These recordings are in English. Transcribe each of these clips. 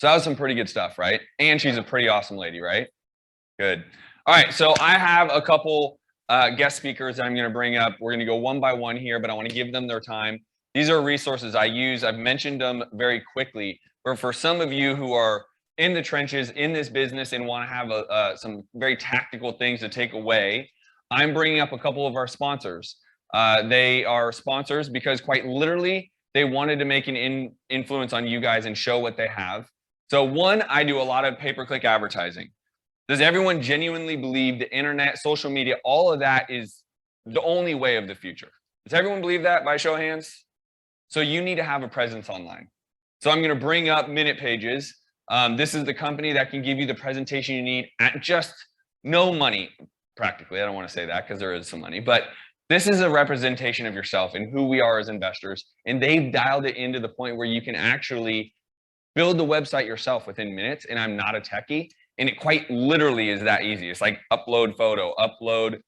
So that was some pretty good stuff, right? And she's a pretty awesome lady, right? Good. All right, so I have a couple guest speakers that I'm going to bring up. We're going to go one by one here, but I want to give them their time. These are resources I use. I've mentioned them very quickly, but for some of you who are in the trenches in this business and want to have some very tactical things to take away, I'm bringing up a couple of our sponsors. They are sponsors because quite literally, they wanted to make an influence on you guys and show what they have. So one, I do a lot of pay-per-click advertising. Does everyone genuinely believe the internet, social media, all of that is the only way of the future? Does everyone believe that by show of hands? So you need to have a presence online. So I'm going to bring up Minute Pages. This is the company that can give you the presentation you need at just no money, practically. I don't want to say that because there is some money, but this is a representation of yourself and who we are as investors. And they've dialed it into the point where you can actually build the website yourself within minutes. And I'm not a techie. And it quite literally is that easy. It's like upload photo, upload,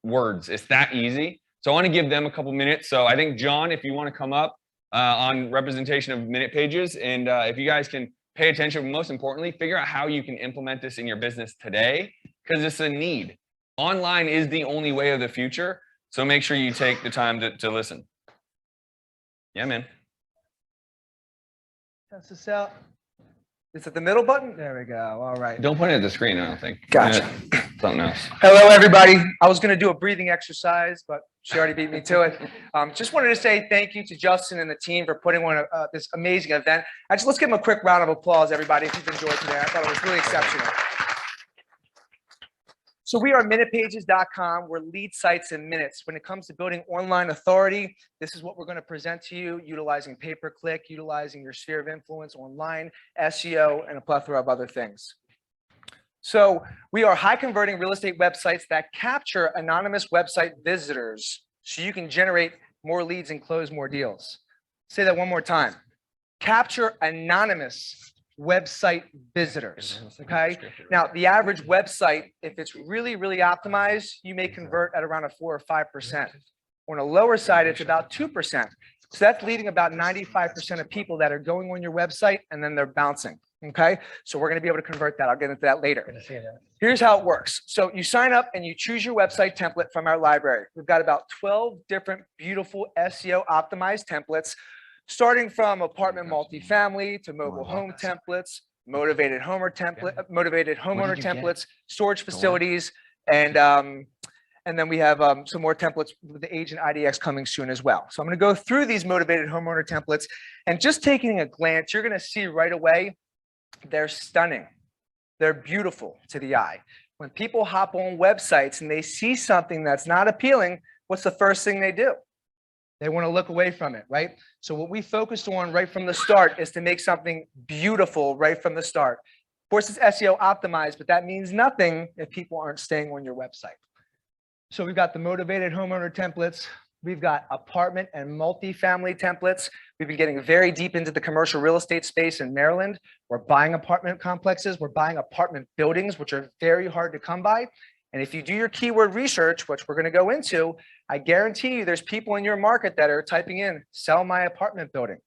words. It's that easy. So I want to give them a couple minutes. So I think, John, if you want to come up on representation of Minute Pages, and if you guys can pay attention, most importantly, figure out how you can implement this in your business today, because it's a need. Online is the only way of the future. So make sure you take the time to listen. Yeah, man. Test this out. Is it the middle button? There we go. All right. Don't point it at the screen, I don't think. Gotcha. Something else. Hello, everybody. I was going to do a breathing exercise, but she already beat me to it. Just wanted to say thank you to Justin and the team for putting on this amazing event. Let's give them a quick round of applause, everybody, if you've enjoyed today. I thought it was really exceptional. So we are minutepages.com. We're lead sites in minutes. When it comes to building online authority, this is what we're going to present to you, utilizing pay-per-click, utilizing your sphere of influence online, SEO, and a plethora of other things. So we are high converting real estate websites that capture anonymous website visitors so you can generate more leads and close more deals. Say that one more time. Capture anonymous website visitors, okay? Now, the average website, if it's really, really optimized, you may convert at around a 4 or 5%. On a lower side, it's about 2%. So that's leading about 95% of people that are going on your website and then they're bouncing, okay? So we're gonna be able to convert that. I'll get into that later. Here's how it works. So you sign up and you choose your website template from our library. We've got about 12 different beautiful SEO optimized templates, starting from apartment multifamily to mobile home templates, motivated homeowner templates, storage facilities, and then we have some more templates with the Agent IDX coming soon as well. So I'm going to go through these motivated homeowner templates, and just taking a glance, you're going to see right away they're stunning. They're beautiful to the eye. When people hop on websites and they see something that's not appealing, what's the first thing they do? They want to look away from it, right? So what we focused on right from the start is to make something beautiful right from the start. Of course, it's SEO optimized, but that means nothing if people aren't staying on your website. So we've got the motivated homeowner templates. We've got apartment and multifamily templates. We've been getting very deep into the commercial real estate space in Maryland. We're buying apartment complexes. We're buying apartment buildings, which are very hard to come by. And if you do your keyword research, which we're going to go into, I guarantee you there's people in your market that are typing in, sell my apartment building,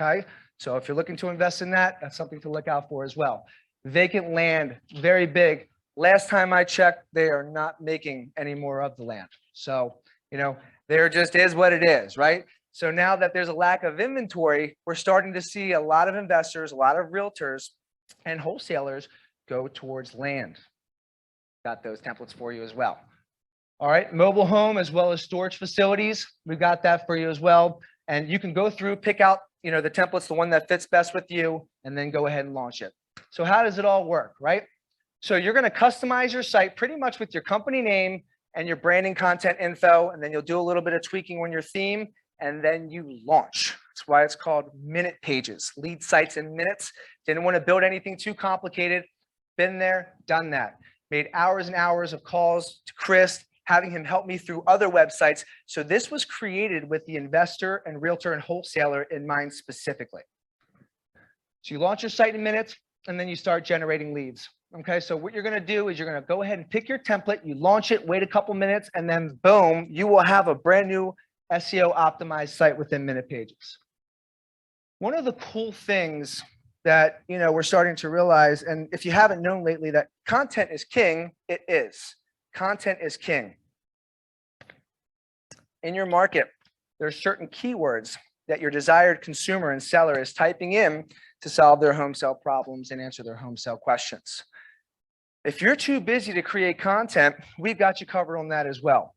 okay? So if you're looking to invest in that, that's something to look out for as well. Vacant land, very big. Last time I checked, they are not making any more of the land. So, there just is what it is, right? So now that there's a lack of inventory, we're starting to see a lot of investors, a lot of realtors and wholesalers go towards land. Got those templates for you as well. All right, mobile home as well as storage facilities. We've got that for you as well. And you can go through, pick out, the templates, the one that fits best with you, and then go ahead and launch it. So how does it all work, right? So you're going to customize your site pretty much with your company name and your branding content info, and then you'll do a little bit of tweaking on your theme, and then you launch. That's why it's called Minute Pages, lead sites in minutes. Didn't want to build anything too complicated. Been there, done that. Made hours and hours of calls to Chris, having him help me through other websites. So this was created with the investor and realtor and wholesaler in mind specifically. So you launch your site in minutes, and then you start generating leads. Okay, so what you're going to do is you're going to go ahead and pick your template, you launch it, wait a couple minutes, and then boom, you will have a brand new SEO optimized site within Minute Pages. One of the cool things that, we're starting to realize, and if you haven't known lately that content is king, it is. Content is king. In your market, there are certain keywords that your desired consumer and seller is typing in to solve their home sale problems and answer their home sale questions. If you're too busy to create content, we've got you covered on that as well.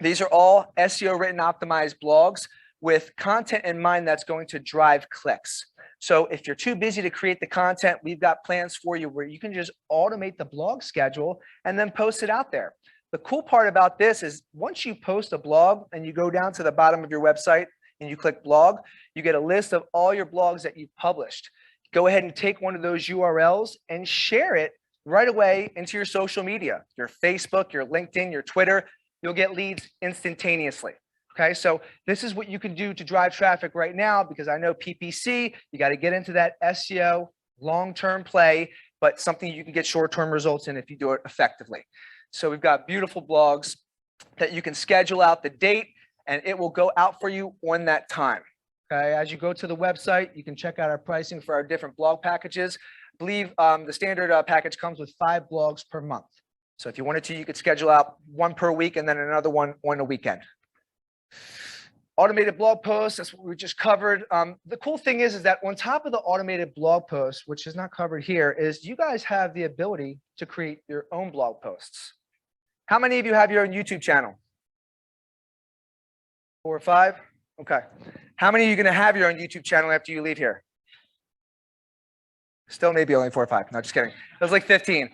These are all SEO written optimized blogs with content in mind that's going to drive clicks. So if you're too busy to create the content, we've got plans for you where you can just automate the blog schedule and then post it out there. The cool part about this is once you post a blog and you go down to the bottom of your website and you click blog, you get a list of all your blogs that you've published. Go ahead and take one of those URLs and share it right away into your social media, your Facebook, your LinkedIn, your Twitter. You'll get leads instantaneously. Okay, so this is what you can do to drive traffic right now, because I know PPC, you got to get into that SEO long-term play, but something you can get short-term results in if you do it effectively. So we've got beautiful blogs that you can schedule out the date and it will go out for you on that time. Okay, as you go to the website, you can check out our pricing for our different blog packages. I believe the standard package comes with 5 blogs per month. So if you wanted to, you could schedule out 1 per week and then another one on a weekend. Automated blog posts, that's what we just covered. The cool thing is that on top of the automated blog posts, which is not covered here, is you guys have the ability to create your own blog posts. How many of you have your own YouTube channel? 4 or 5? Okay. How many are you going to have your own YouTube channel after you leave here? Still maybe only 4 or 5. No, just kidding. It was like 15.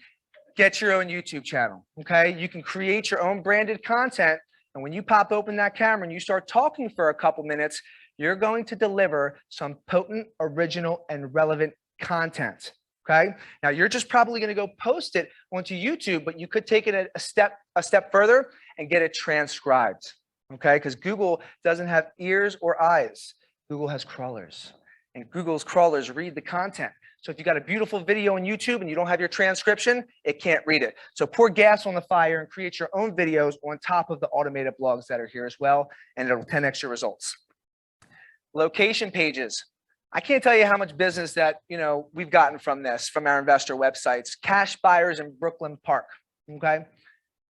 Get your own YouTube channel, okay? You can create your own branded content. And when you pop open that camera and you start talking for a couple minutes, you're going to deliver some potent, original, and relevant content. Okay. Now you're just probably going to go post it onto YouTube, but you could take it a step further and get it transcribed. Okay. Because Google doesn't have ears or eyes. Google has crawlers, and Google's crawlers read the content. So if you got a beautiful video on YouTube and you don't have your transcription, it can't read it. So pour gas on the fire and create your own videos on top of the automated blogs that are here as well, and it'll 10x your results. Location pages. I can't tell you how much business that we've gotten from this, from our investor websites. Cash buyers in Brooklyn Park. Okay.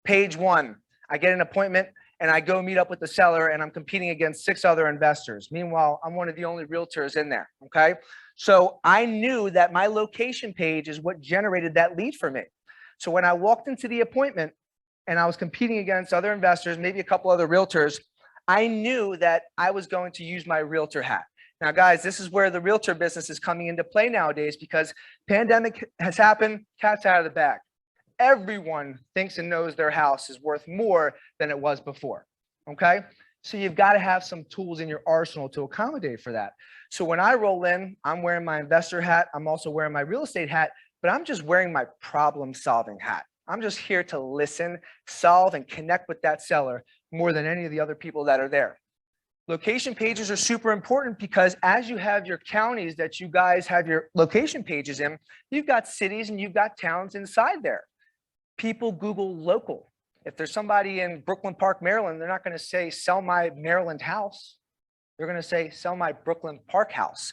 Page 1, I get an appointment and I go meet up with the seller and I'm competing against 6 other investors. Meanwhile, I'm one of the only realtors in there. Okay. So I knew that my location page is what generated that lead for me. So when I walked into the appointment and I was competing against other investors, maybe a couple other realtors, I knew that I was going to use my realtor hat. Now, guys, this is where the realtor business is coming into play nowadays, because pandemic has happened, cat's out of the bag. Everyone thinks and knows their house is worth more than it was before. Okay. So you've got to have some tools in your arsenal to accommodate for that. So when I roll in, I'm wearing my investor hat. I'm also wearing my real estate hat, but I'm just wearing my problem solving hat. I'm just here to listen, solve, and connect with that seller more than any of the other people that are there. Location pages are super important because as you have your counties that you guys have your location pages in, you've got cities and you've got towns inside there. People Google local. If there's somebody in Brooklyn Park, Maryland, they're not going to say, sell my Maryland house. They're going to say, sell my Brooklyn Park house.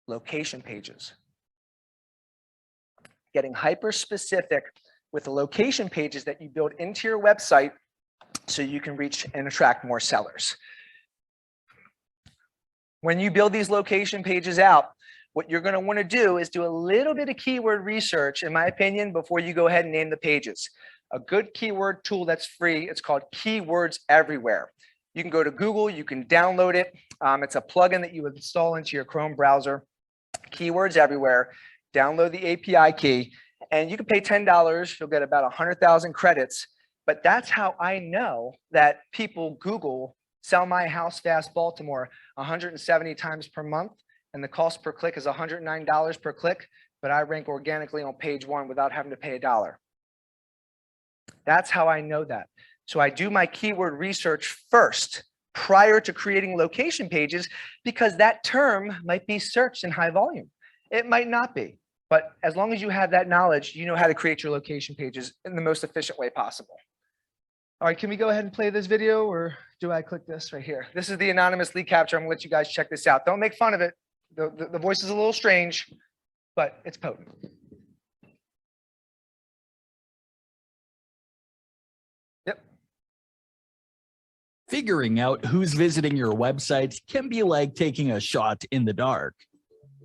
Location pages. Getting hyper specific with the location pages that you build into your website so you can reach and attract more sellers. When you build these location pages out, what you're going to want to do is do a little bit of keyword research, in my opinion, before you go ahead and name the pages. A good keyword tool that's free, it's called Keywords Everywhere. You can go to Google, you can download it. It's a plugin that you would install into your Chrome browser. Keywords Everywhere. Download the API key, and you can pay $10. You'll get about 100,000 credits. But that's how I know that people Google sell my house fast Baltimore 170 times per month, and the cost per click is $109 per click, but I rank organically on page 1 without having to pay $1. That's how I know that. So I do my keyword research first prior to creating location pages, because that term might be searched in high volume. It might not be, but as long as you have that knowledge, you know how to create your location pages in the most efficient way possible. All right, can we go ahead and play this video, or do I click this right here? This is the anonymous lead capture. I'm gonna let you guys check this out. Don't make fun of it. The voice is a little strange. but it's potent. Yep. Figuring out who's visiting your website can be like taking a shot in the dark.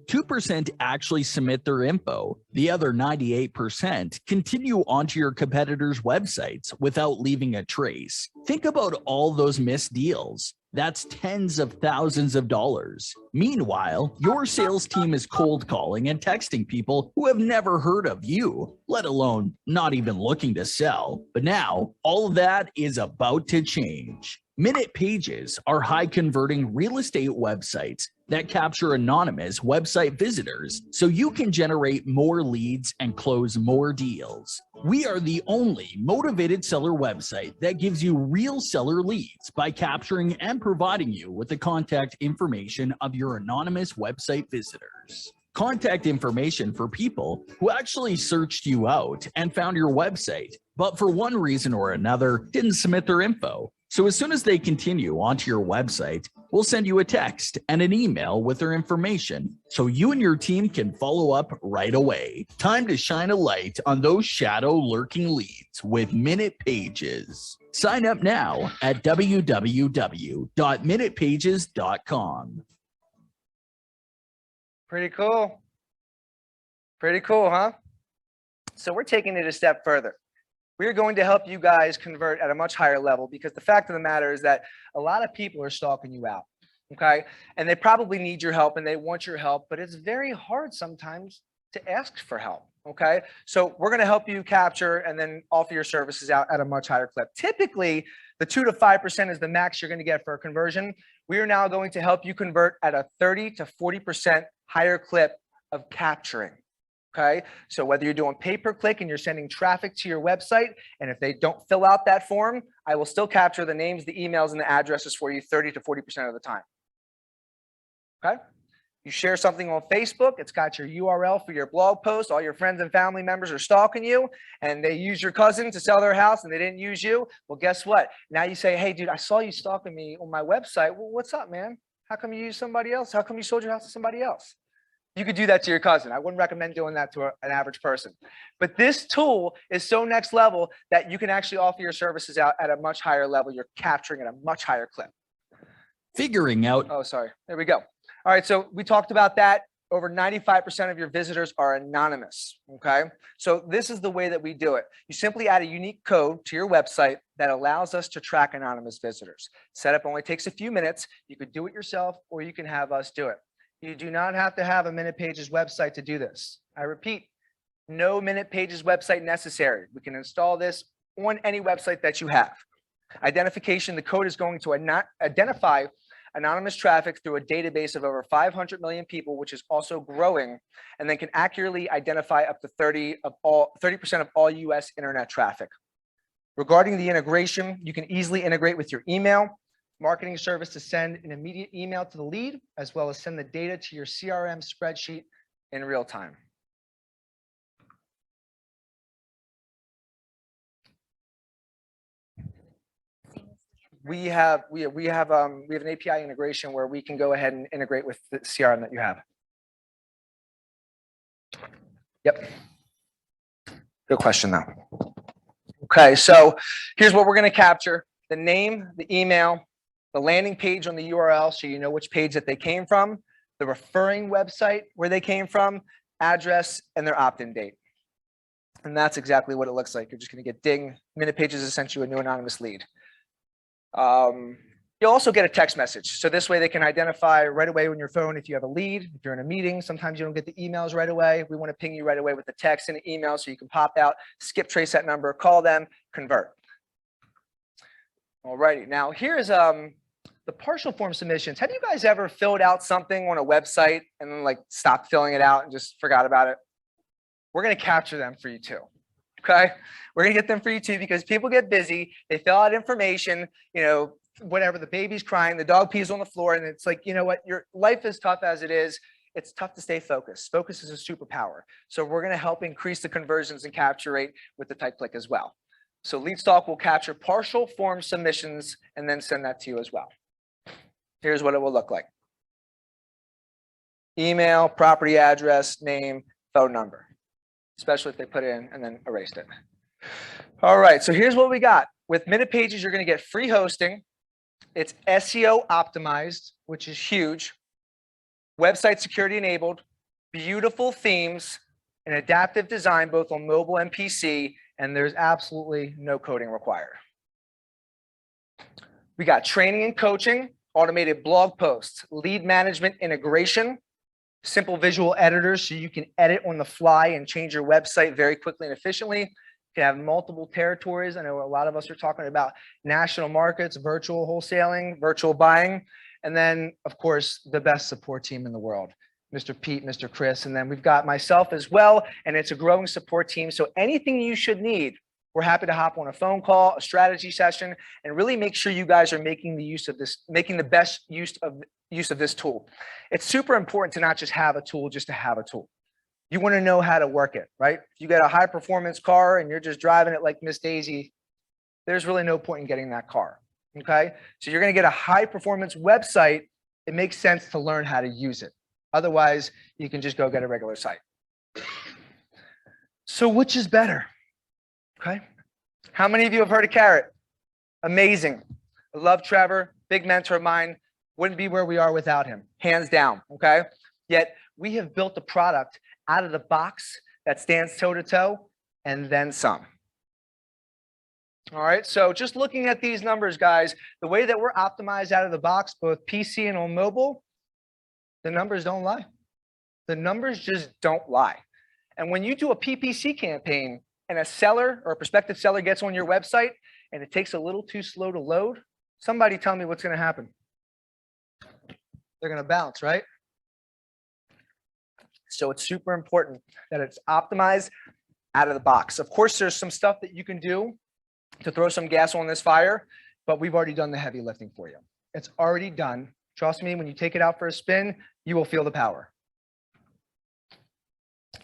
2% actually submit their info. The other 98% continue onto your competitors' websites without leaving a trace. Think about all those missed deals. That's tens of thousands of dollars. Meanwhile, your sales team is cold calling and texting people who have never heard of you, let alone not even looking to sell. But now, all of that is about to change. Minute Pages are high-converting real estate websites that capture anonymous website visitors so you can generate more leads and close more deals. We are the only motivated seller website that gives you real seller leads by capturing and providing you with the contact information of your anonymous website visitors. Contact information for people who actually searched you out and found your website, but for one reason or another didn't submit their info. So as soon as they continue onto your website, we'll send you a text and an email with their information so you and your team can follow up right away. Time to shine a light on those shadow lurking leads with Minute Pages. Sign up now at www.minutepages.com. Pretty cool. Pretty cool, huh? So we're taking it a step further. We're going to help you guys convert at a much higher level because the fact of the matter is that a lot of people are stalking you out, okay? And they probably need your help and they want your help, but it's very hard sometimes to ask for help, okay? So we're going to help you capture and then offer your services out at a much higher clip. Typically, the 2 to 5% is the max you're going to get for a conversion. We are now going to help you convert at a 30 to 40% higher clip of capturing. Okay, so whether you're doing pay-per-click and you're sending traffic to your website, and if they don't fill out that form, I will still capture the names, the emails, and the addresses for you 30 to 40% of the time. Okay, you share something on Facebook, it's got your URL for your blog post, all your friends and family members are stalking you, and they use your cousin to sell their house and they didn't use you. Well, guess what? Now you say, hey, dude, I saw you stalking me on my website. Well, what's up, man? How come you used somebody else? How come you sold your house to somebody else? You could do that to your cousin. I wouldn't recommend doing that to an average person. But this tool is so next level that you can actually offer your services out at a much higher level. You're capturing at a much higher clip. Figuring out. Oh, sorry. There we go. All right. So we talked about that. Over 95% of your visitors are anonymous. Okay. So this is the way that we do it. You simply add a unique code to your website that allows us to track anonymous visitors. Setup only takes a few minutes. You could do it yourself or you can have us do it. You do not have to have a Minute Pages website to do this. I repeat, no Minute Pages website necessary. We can install this on any website that you have. Identification, the code is going to identify anonymous traffic through a database of over 500 million people, which is also growing, and then can accurately identify up to 30% of all US internet traffic. Regarding the integration, you can easily integrate with your email, marketing service to send an immediate email to the lead, as well as send the data to your CRM spreadsheet in real time. We have an API integration where we can go ahead and integrate with the CRM that you have. Yep. Good question though. Okay, so here's what we're going to capture: the name, the email, the landing page on the URL, so you know which page that they came from, the referring website where they came from, address, and their opt-in date. And that's exactly what it looks like. You're just going to get ding. Minute Pages has sent you a new anonymous lead. You'll also get a text message. So this way they can identify right away on your phone if you have a lead, if you're in a meeting. Sometimes you don't get the emails right away. We want to ping you right away with the text and the email so you can pop out, skip trace that number, call them, convert. Alrighty, now here's the partial form submissions. Have you guys ever filled out something on a website and then like stopped filling it out and just forgot about it? We're going to capture them for you too. Okay, we're going to get them for you too because people get busy. They fill out information, you know, whatever, the baby's crying, the dog pees on the floor, and it's like, you know what, your life is tough as it is. It's tough to stay focused. Focus is a superpower. So we're going to help increase the conversions and capture rate with the tight click as well. So LeadStalk will capture partial form submissions and then send that to you as well. Here's what it will look like. Email, property address, name, phone number, especially if they put it in and then erased it. All right, so here's what we got. With Minute Pages, you're going to get free hosting. It's SEO optimized, which is huge. Website security enabled, beautiful themes, and adaptive design both on mobile and PC, and there's absolutely no coding required. We got training and coaching, automated blog posts, lead management integration, simple visual editors so you can edit on the fly and change your website very quickly and efficiently. You can have multiple territories. I know a lot of us are talking about national markets, virtual wholesaling, virtual buying, and then, of course, the best support team in the world, Mr. Pete, Mr. Chris, and then we've got myself as well, and it's a growing support team. So anything you should need, we're happy to hop on a phone call, a strategy session, and really make sure you guys are making the best use of this tool. It's super important to not just have a tool, just to have a tool. You want to know how to work it, right? If you got a high performance car and you're just driving it like Miss Daisy, there's really no point in getting that car. Okay. So you're going to get a high performance website. It makes sense to learn how to use it. Otherwise, you can just go get a regular site. So which is better? Okay. How many of you have heard of Carrot? Amazing. I love Trevor, big mentor of mine. Wouldn't be where we are without him, hands down. Okay. Yet we have built a product out of the box that stands toe to toe and then some. All right. So just looking at these numbers, guys, the way that we're optimized out of the box, both PC and on mobile, the numbers don't lie. The numbers just don't lie. And when you do a PPC campaign and a seller or a prospective seller gets on your website and it takes a little too slow to load, somebody tell me what's going to happen. They're going to bounce, right? So it's super important that it's optimized out of the box. Of course, there's some stuff that you can do to throw some gas on this fire, but we've already done the heavy lifting for you. It's already done. Trust me, when you take it out for a spin, you will feel the power.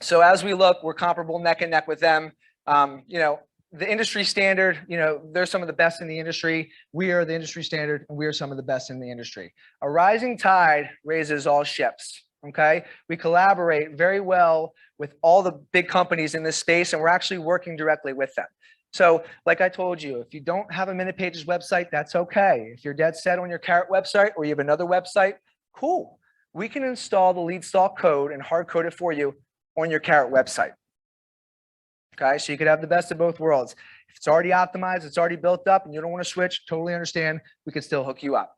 So as we look, we're comparable neck and neck with them. You know, the industry standard, you know, they're some of the best in the industry. We are the industry standard, and we are some of the best in the industry. A rising tide raises all ships. Okay. We collaborate very well with all the big companies in this space, and we're actually working directly with them. So like I told you, if you don't have a Minute Pages website, that's okay. If you're dead set on your Carrot website or you have another website, cool. We can install the lead stall code and hard code it for you on your Carrot website. Okay, so you could have the best of both worlds. If it's already optimized, it's already built up, and you don't want to switch, totally understand. We could still hook you up.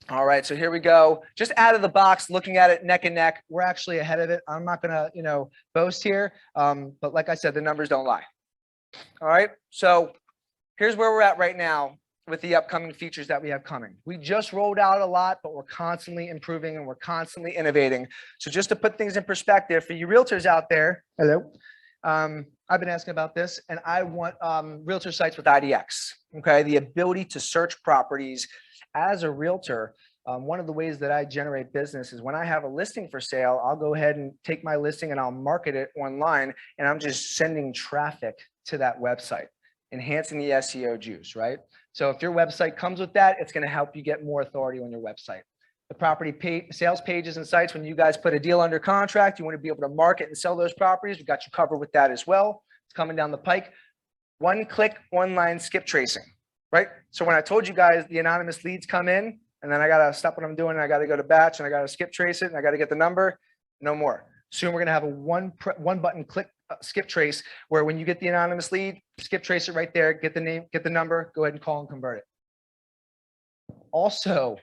All right, so here we go. Just out of the box, looking at it neck and neck, we're actually ahead of it. I'm not gonna, you know, boast here, but like I said, the numbers don't lie. All right, so here's where we're at right now with the upcoming features that we have coming. We just rolled out a lot, but we're constantly improving and we're constantly innovating. So just to put things in perspective for you realtors out there, hello, I've been asking about this, and I want realtor sites with IDX, okay? The ability to search properties. As a realtor, one of the ways that I generate business is when I have a listing for sale, I'll go ahead and take my listing and I'll market it online, and I'm just sending traffic to that website, enhancing the SEO juice, right? So if your website comes with that, it's going to help you get more authority on your website. The property sales pages and sites, when you guys put a deal under contract, you want to be able to market and sell those properties. We've got you covered with that as well. It's coming down the pike. One-click online skip tracing. Right? So when I told you guys the anonymous leads come in, and then I got to stop what I'm doing, and I got to go to batch, and I got to skip trace it, and I got to get the number, no more. Soon we're going to have a one button click skip trace, where when you get the anonymous lead, skip trace it right there, get the name, get the number, go ahead and call and convert it. Also,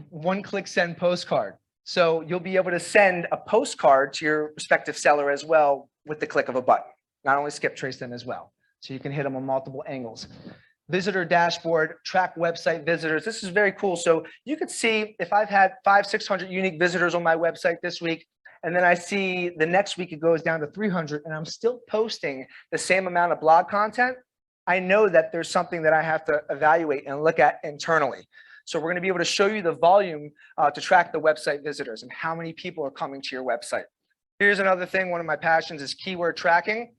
one-click send postcard. So you'll be able to send a postcard to your respective seller as well with the click of a button. Not only skip trace them as well. So you can hit them on multiple angles. Visitor dashboard, track website visitors. This is very cool. So you could see if I've had 500-600 unique visitors on my website this week, and then I see the next week it goes down to 300, and I'm still posting the same amount of blog content, I know that there's something that I have to evaluate and look at internally. So we're going to be able to show you the volume to track the website visitors and how many people are coming to your website. Here's another thing. One of my passions is keyword tracking.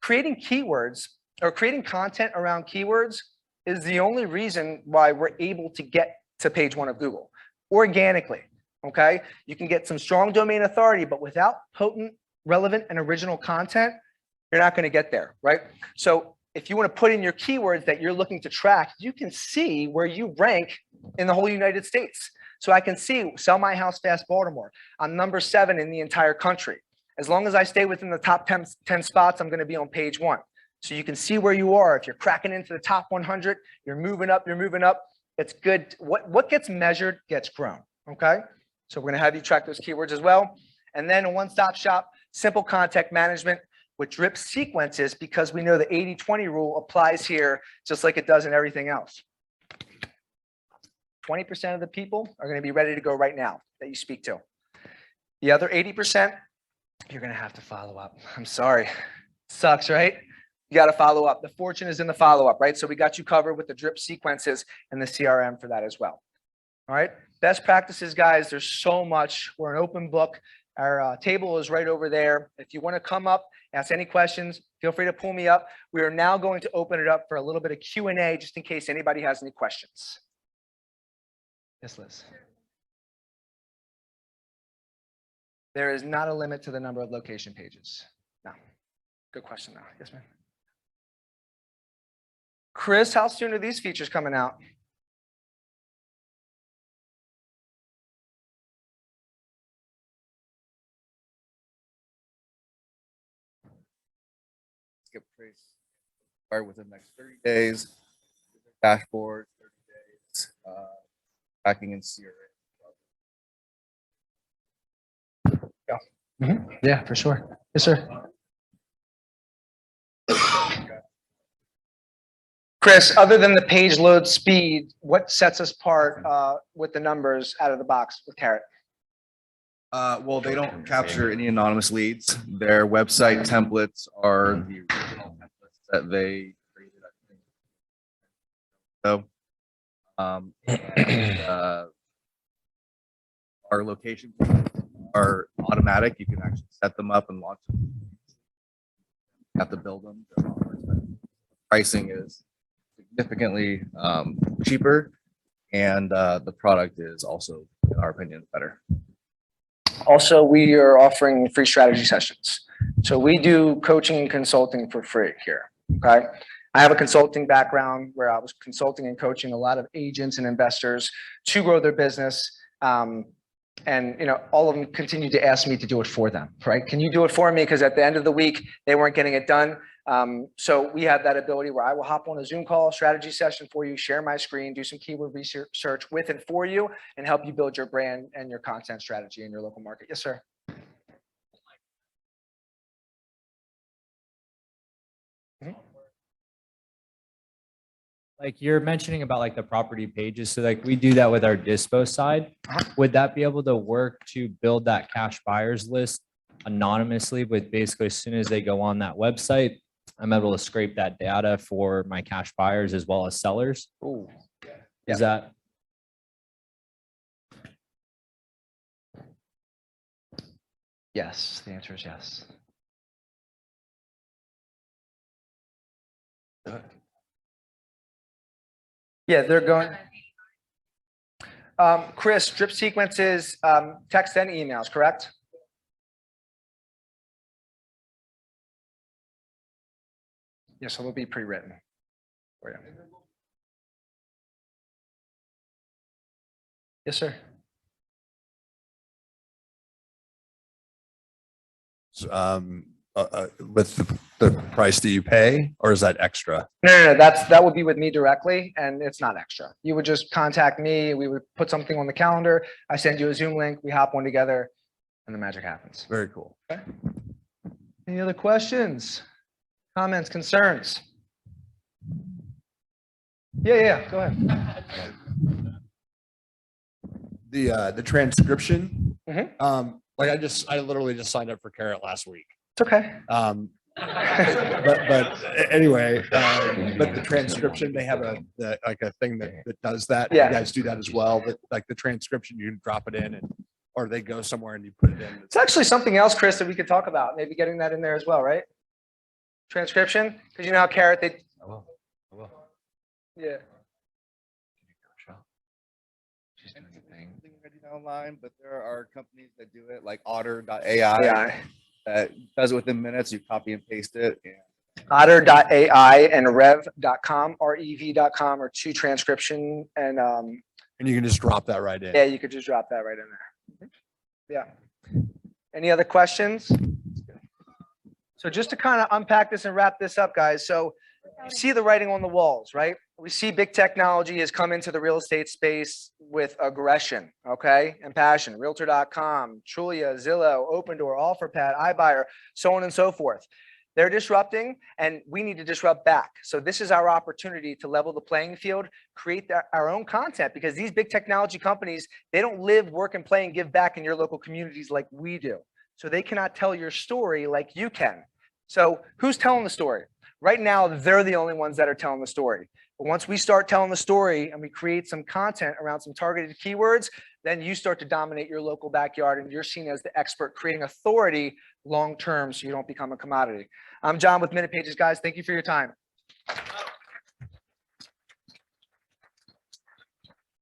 Creating keywords or creating content around keywords is the only reason why we're able to get to page 1 of Google organically. Okay. You can get some strong domain authority, but without potent, relevant, and original content, you're not going to get there, right? So if you want to put in your keywords that you're looking to track, you can see where you rank in the whole United States. So I can see sell my house fast Baltimore. I'm number 7 in the entire country. As long as I stay within the top 10 spots, I'm going to be on page 1. So you can see where you are. If you're cracking into the top 100, you're moving up, It's good. What gets measured gets grown. Okay. So we're going to have you track those keywords as well. And then a one-stop shop, simple content management with drip sequences, because we know the 80-20 rule applies here just like it does in everything else. 20% of the people are going to be ready to go right now that you speak to. The other 80%, you're going to have to follow up. I'm sorry. Sucks, right? You got to follow up. The fortune is in the follow-up, right? So we got you covered with the drip sequences and the CRM for that as well. All right. Best practices, guys. There's so much. We're an open book. Our table is right over there. If you want to come up, ask any questions, feel free to pull me up. We are now going to open it up for a little bit of Q&A just in case anybody has any questions. Yes, Liz. There is not a limit to the number of location pages. No. Good question, though. Yes, ma'am. Chris, how soon are these features coming out? Get praise within the next 30 days. Dashboard, 30 days. Tracking in CRM. Yeah, for sure. Yes, sir. Chris, other than the page load speed, what sets us apart with the numbers out of the box with Carrot? Well, they don't capture any anonymous leads. Their website templates are the original templates that they created. So, our locations are automatic. You can actually set them up and launch them. You have to build them. Pricing is significantly cheaper, and the product is also, in our opinion, better. Also, we are offering free strategy sessions. So we do coaching and consulting for free here. Okay. I have a consulting background where I was consulting and coaching a lot of agents and investors to grow their business. And all of them continue to ask me to do it for them, right? Can you do it for me? Because at the end of the week, they weren't getting it done. So we have that ability where I will hop on a Zoom call, strategy session for you, share my screen, do some keyword research with and for you, and help you build your brand and your content strategy in your local market. Yes, sir. Like you're mentioning about like the property pages. So like we do that with our dispo side. Would that be able to work to build that cash buyers list anonymously with basically as soon as they go on that website, I'm able to scrape that data for my cash buyers as well as sellers? Ooh. Is that? Yes, the answer is yes. Yeah, they're going. Chris, drip sequences, text and emails, correct? Yes, so they'll be pre-written for you. Yes, sir. With the price that you pay, or is that extra? No, that would be with me directly, and it's not extra. You would just contact me. We would put something on the calendar. I send you a Zoom link. We hop on together, and the magic happens. Very cool. Okay. Any other questions, comments, concerns? Yeah. Go ahead. The transcription. Mm-hmm. Like I literally just signed up for Carrot last week. It's okay. But anyway, but the transcription, they have a thing that does that. Yeah. You guys do that as well. But like the transcription, you can drop it in, or they go somewhere and you put it in. It's actually something else, Chris, that we could talk about. Maybe getting that in there as well, right? Transcription, because you know how Carrot they. I will. Yeah. She's doing a thing. online, but there are companies that do it like otter.ai AI. that does it within minutes. You copy and paste it. And Otter.ai and rev.com, rev.com are two transcription and And you can just drop that right in. yeah, you could just drop that right in there. Yeah. Any other questions? So just to kind of unpack this and wrap this up, guys. So you see the writing on the walls, right? We see big technology has come into the real estate space with aggression, okay, and passion. Realtor.com, Trulia, Zillow, Opendoor, OfferPad, iBuyer, so on and so forth. They're disrupting and we need to disrupt back. So this is our opportunity to level the playing field, create our own content, because these big technology companies, they don't live, work, and play and give back in your local communities like we do. So they cannot tell your story like you can. So who's telling the story? Right now, they're the only ones that are telling the story. But once we start telling the story and we create some content around some targeted keywords, then you start to dominate your local backyard and you're seen as the expert, creating authority long-term so you don't become a commodity. I'm John with Minute Pages, guys. Thank you for your time.